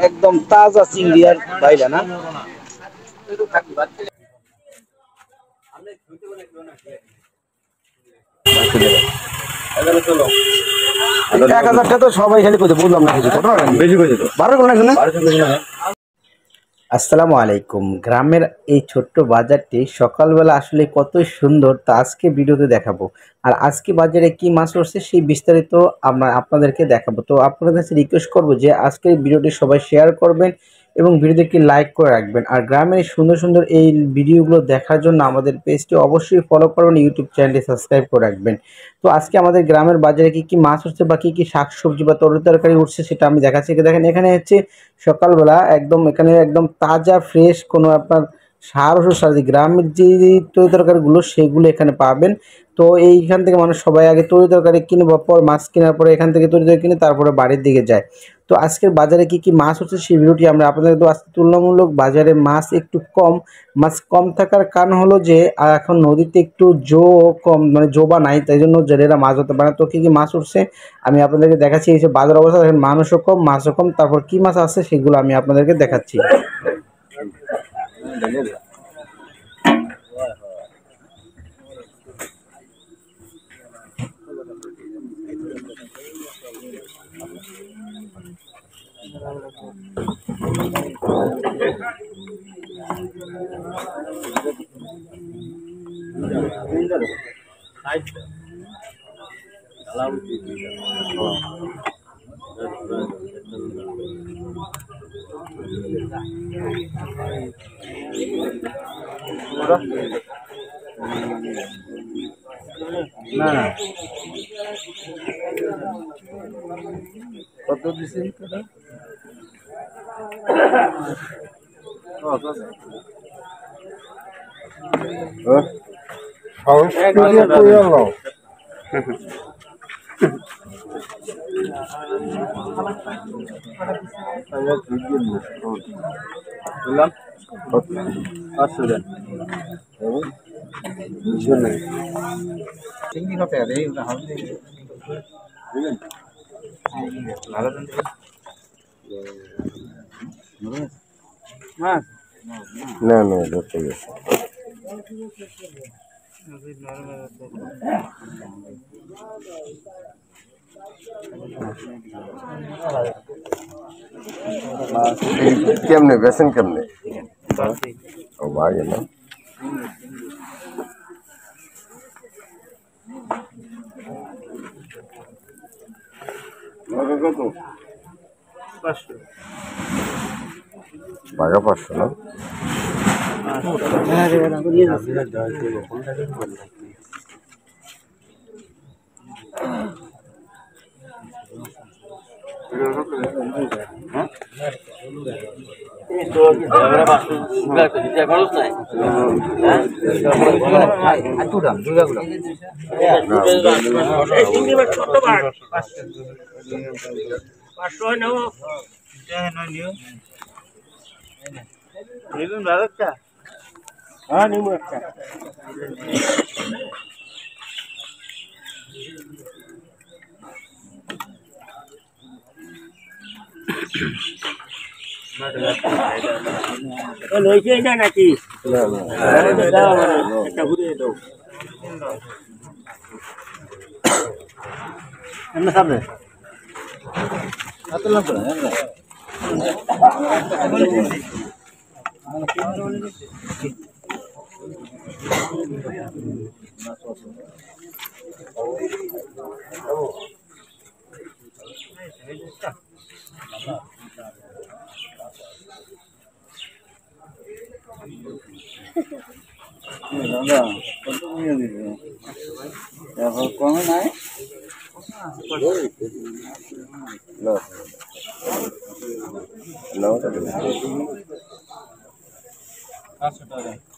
একদম তাজা চিংড়ি আর বাইলা না। এক হাজারটা তো সবাই খালি করতে বললাম না কিছু বেশি করে তো 12 করে না। আসসালামু আলাইকুম। গ্রামের এই ছোট্ট বাজারটি সকালবেলা আসলে কতই সুন্দর তা আজকে ভিডিওতে দেখাবো। আর আজকে বাজারে কি মাছ উঠছে সেই বিস্তারিত আমরা আপনাদেরকে দেখাবো। তো আপনাদের কাছে রিকোয়েস্ট করবো যে আজকের ভিডিওটি সবাই শেয়ার করবেন এবং ভিডিওতে একটি লাইক করে রাখবেন। আর গ্রামের সুন্দর সুন্দর এই ভিডিওগুলো দেখার জন্য আমাদের পেজটি অবশ্যই ফলো করবেন, ইউটিউব চ্যানেলটি সাবস্ক্রাইব করে রাখবেন। তো আজকে আমাদের গ্রামের বাজারে কি কি মাছ উঠছে বা কি কি শাকসবজি বা তরকারি উঠছে সেটা আমি দেখাচ্ছি। দেখেন এখানে হচ্ছে সকালবেলা একদম এখানে একদম তাজা ফ্রেশ কোনো আপনার সার ওষুধ সার গ্রামের যে তরি তরকারিগুলো সেগুলো এখানে পাবেন। তো এইখান থেকে মানুষ সবাই আগে তরি তরকারি কিনে বা পর মাছ কেনার পরে এখান থেকে তরি তরকারি কিনে তারপরে বাড়ির দিকে যায়। তো আজকের বাজারে কি কি মাছ হচ্ছে সেই ভিডিওটি আমরা আপনাদের তো আজকে তুলনামূলক বাজারে মাছ একটু কম। মাছ কম থাকার কারণ হলো যে এখন নদীতে একটু জো কম মানে জোবা নাই, তাই জন্য জেলেরা মাছ ধরতে পারে না। তো কী কী মাছ উঠছে আমি আপনাদেরকে দেখাচ্ছি। এই যে বাজার অবস্থা দেখেন, মানুষও কম মাছও কম, তারপর কী মাছ আছে সেগুলো আমি আপনাদেরকে দেখাচ্ছি। না না কত দিছেন দাদা? না না ধরতে গেছে। কেমনে বেছেন কেমনে? ও ভাগে না কত? 500 ভাগা 500 না? নাকি সামনে দাদা কত নিয়ে দিবে এখন কমে নাই। হ্যালো 500 টাকা।